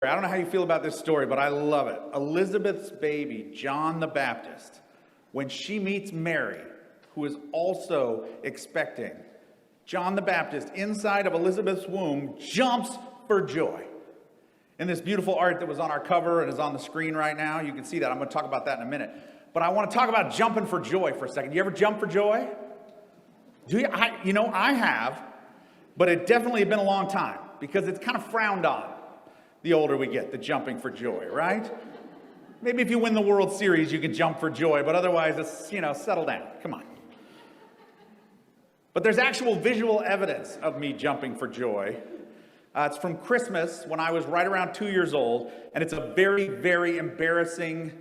I don't know how you feel about this story, but I love it. Elizabeth's baby, John the Baptist, when she meets Mary, who is also expecting, John the Baptist, inside of Elizabeth's womb, jumps for joy. In this beautiful art that was on our cover and is on the screen right now, you can see that. I'm going to talk about that in a minute. But I want to talk about jumping for joy for a second. You ever jump for joy? Do you? I have, but it definitely has been a long time because it's kind of frowned on the older we get, the jumping for joy, right? Maybe if you win the World Series, you can jump for joy, but otherwise it's, settle down. Come on. But there's actual visual evidence of me jumping for joy. It's from Christmas when I was right around 2 years old, and it's a very, very embarrassing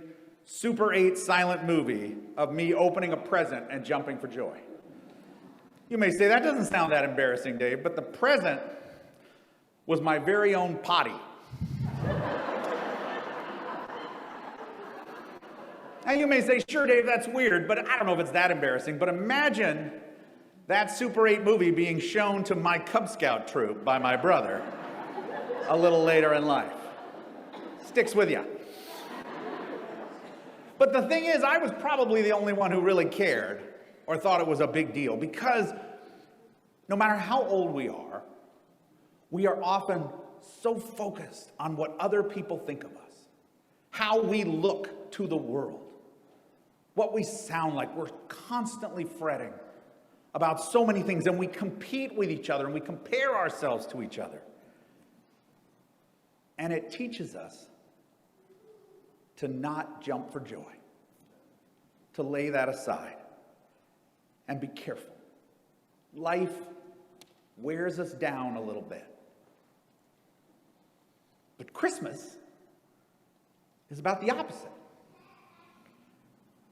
Super 8 silent movie of me opening a present and jumping for joy. You may say, that doesn't sound that embarrassing, Dave, but the present was my very own potty. And you may say, sure, Dave, that's weird, but I don't know if it's that embarrassing. But imagine that Super 8 movie being shown to my Cub Scout troop by my brother a little later in life. Sticks with you. But the thing is, I was probably the only one who really cared or thought it was a big deal, because no matter how old we are often so focused on what other people think of us, how we look to the world, what we sound like. We're constantly fretting about so many things, and we compete with each other and we compare ourselves to each other. And it teaches us to not jump for joy, to lay that aside and be careful. Life wears us down a little bit. But Christmas is about the opposite.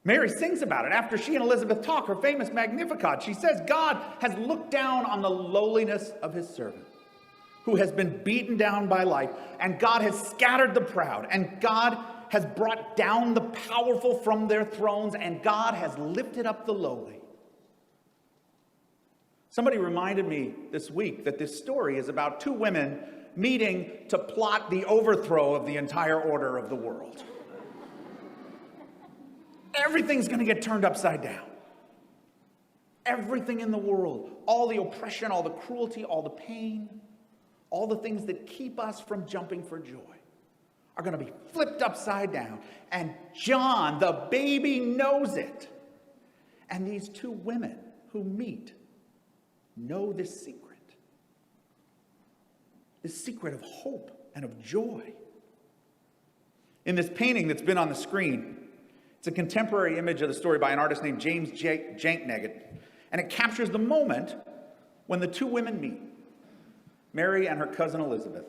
Mary sings about it after she and Elizabeth talk, her famous Magnificat. She says, God has looked down on the lowliness of his servant, who has been beaten down by life, and God has scattered the proud, and God has brought down the powerful from their thrones, and God has lifted up the lowly. Somebody reminded me this week that this story is about two women meeting to plot the overthrow of the entire order of the world. Everything's going to get turned upside down. Everything in the world, all the oppression, all the cruelty, all the pain, all the things that keep us from jumping for joy are going to be flipped upside down. And John, the baby, knows it. And these two women who meet know this secret of hope and of joy. In this painting that's been on the screen, it's a contemporary image of the story by an artist named James Janknagget, and it captures the moment when the two women meet, Mary and her cousin Elizabeth.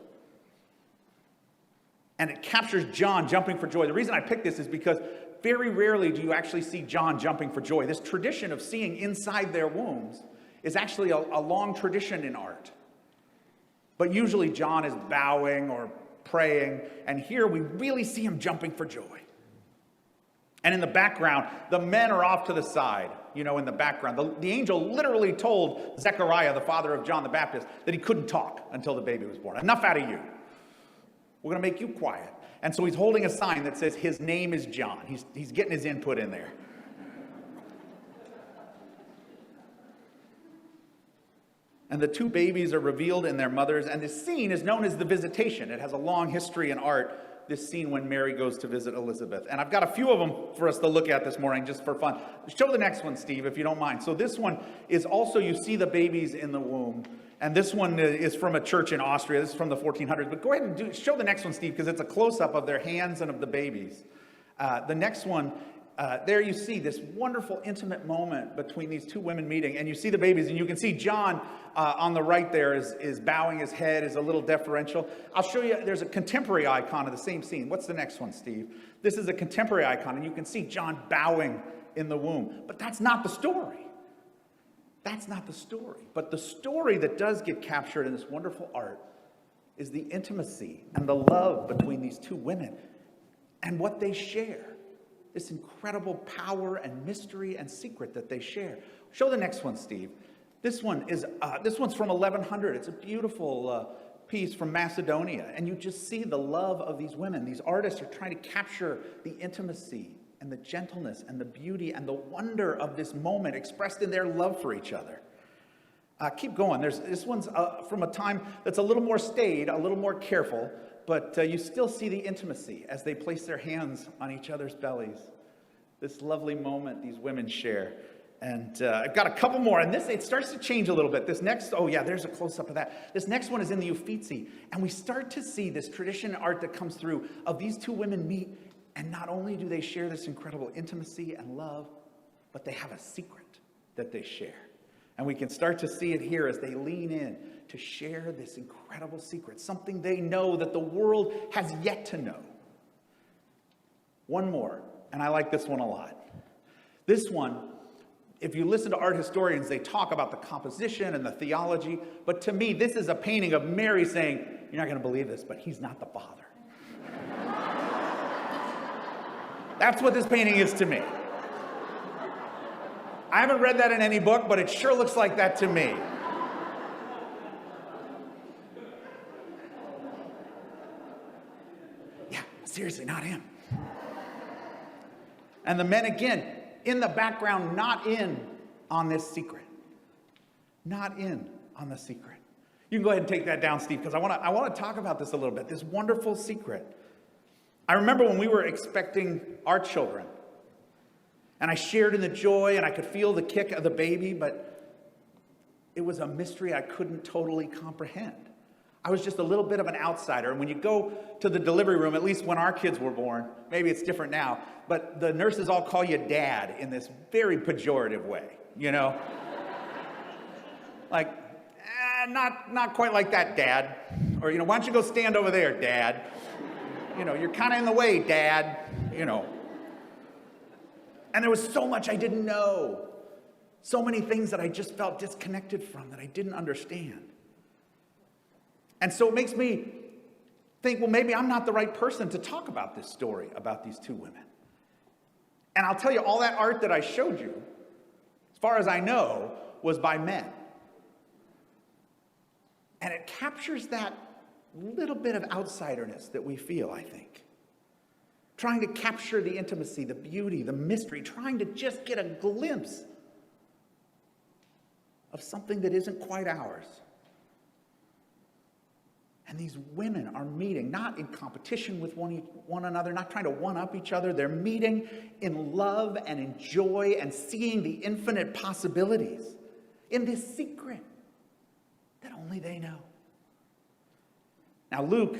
And it captures John jumping for joy. The reason I picked this is because very rarely do you actually see John jumping for joy. This tradition of seeing inside their wombs is actually a long tradition in art. But usually John is bowing or praying, and here we really see him jumping for joy. And in the background, the men are off to the side, in the background. The angel literally told Zechariah, the father of John the Baptist, that he couldn't talk until the baby was born. Enough out of you. We're going to make you quiet. And so he's holding a sign that says his name is John. He's getting his input in there. And the two babies are revealed in their mothers, and this scene is known as the Visitation. It has a long history in art, this scene when Mary goes to visit Elizabeth. And I've got a few of them for us to look at this morning just for fun. Show the next one, Steve, if you don't mind. So this one is also, you see the babies in the womb. And this one is from a church in Austria. This is from the 1400s. But go ahead and show the next one, Steve, because it's a close-up of their hands and of the babies. The next one, there you see this wonderful intimate moment between these two women meeting, and you see the babies, and you can see John on the right there is bowing his head, is a little deferential. I'll show you, there's a contemporary icon of the same scene. What's the next one, Steve? This is a contemporary icon, and you can see John bowing in the womb. But that's not the story. That's not the story. But the story that does get captured in this wonderful art is the intimacy and the love between these two women and what they share. This incredible power and mystery and secret that they share. Show the next one, Steve. This one's from 1100. It's a beautiful piece from Macedonia, and you just see the love of these women. These artists are trying to capture the intimacy and the gentleness and the beauty and the wonder of this moment expressed in their love for each other. Keep going. This one's from a time that's a little more staid, a little more careful, but you still see the intimacy as they place their hands on each other's bellies. This lovely moment these women share. And I've got a couple more, and it starts to change a little bit. This next, oh yeah, there's a close-up of that. This next one is in the Uffizi, and we start to see this tradition art that comes through of these two women meet, and not only do they share this incredible intimacy and love, but they have a secret that they share. And we can start to see it here as they lean in to share this incredible secret, something they know that the world has yet to know. One more, and I like this one a lot. This one, if you listen to art historians, they talk about the composition and the theology, but to me, this is a painting of Mary saying, you're not going to believe this, but he's not the Father. That's what this painting is to me. I haven't read that in any book, but it sure looks like that to me. Yeah, seriously, not him. And the men, again, in the background, not in on this secret. Not in on the secret. You can go ahead and take that down, Steve, because I want to talk about this a little bit, this wonderful secret. I remember when we were expecting our children, and I shared in the joy, and I could feel the kick of the baby, but it was a mystery I couldn't totally comprehend. I was just a little bit of an outsider. And when you go to the delivery room, at least when our kids were born, maybe it's different now, but the nurses all call you dad in this very pejorative way, you know? Like, not quite like that, dad. Or, why don't you go stand over there, dad? You're kind of in the way, dad, And there was so much I didn't know. So many things that I just felt disconnected from, that I didn't understand. And so it makes me think, well, maybe I'm not the right person to talk about this story about these two women. And I'll tell you, all that art that I showed you, as far as I know, was by men. And it captures that little bit of outsiderness that we feel, I think. Trying to capture the intimacy, the beauty, the mystery, trying to just get a glimpse of something that isn't quite ours. And these women are meeting, not in competition with one another, not trying to one-up each other. They're meeting in love and in joy and seeing the infinite possibilities in this secret that only they know. Now, Luke,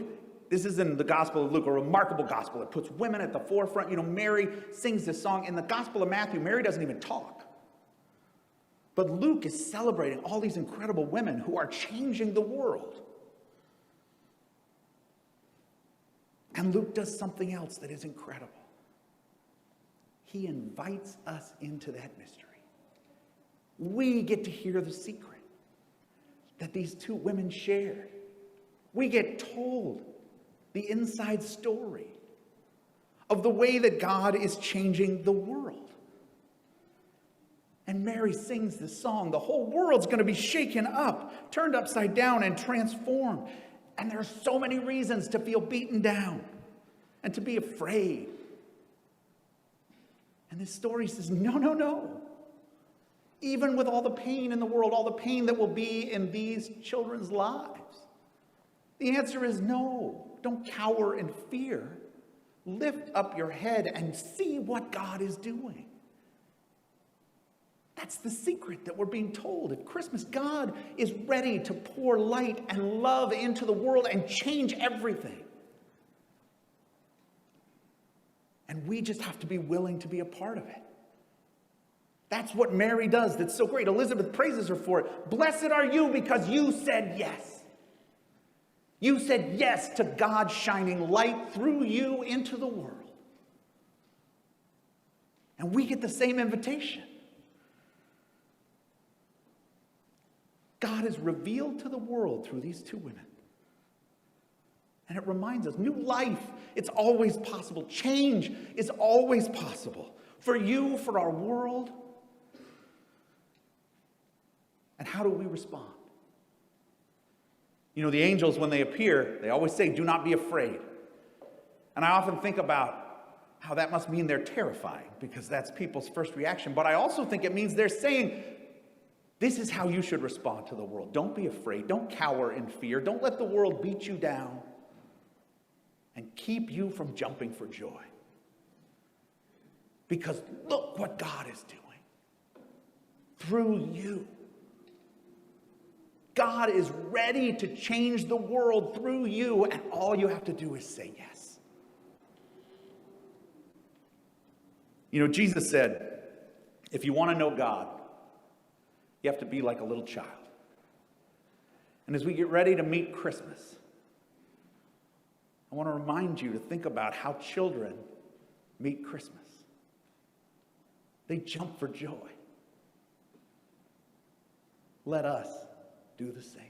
this is in the Gospel of Luke, a remarkable gospel. It puts women at the forefront. Mary sings this song. In the Gospel of Matthew, Mary doesn't even talk. But Luke is celebrating all these incredible women who are changing the world. And Luke does something else that is incredible. He invites us into that mystery. We get to hear the secret that these two women shared. We get told the inside story of the way that God is changing the world. And Mary sings this song. The whole world's going to be shaken up, turned upside down, and transformed. And there are so many reasons to feel beaten down and to be afraid. And this story says, no, no, no. Even with all the pain in the world, all the pain that will be in these children's lives, the answer is no. Don't cower in fear. Lift up your head and see what God is doing. That's the secret that we're being told. At Christmas, God is ready to pour light and love into the world and change everything. And we just have to be willing to be a part of it. That's what Mary does. That's so great. Elizabeth praises her for it. Blessed are you because you said yes. You said yes to God shining light through you into the world. And we get the same invitation. God is revealed to the world through these two women. And it reminds us, new life, it's always possible. Change is always possible. For you, for our world. And how do we respond? You know, the angels, when they appear, they always say, do not be afraid. And I often think about how that must mean they're terrifying, because that's people's first reaction. But I also think it means they're saying, this is how you should respond to the world. Don't be afraid. Don't cower in fear. Don't let the world beat you down and keep you from jumping for joy. Because look what God is doing through you. God is ready to change the world through you, and all you have to do is say yes. You know, Jesus said, if you want to know God, you have to be like a little child. And as we get ready to meet Christmas, I want to remind you to think about how children meet Christmas. They jump for joy. Let us do the same.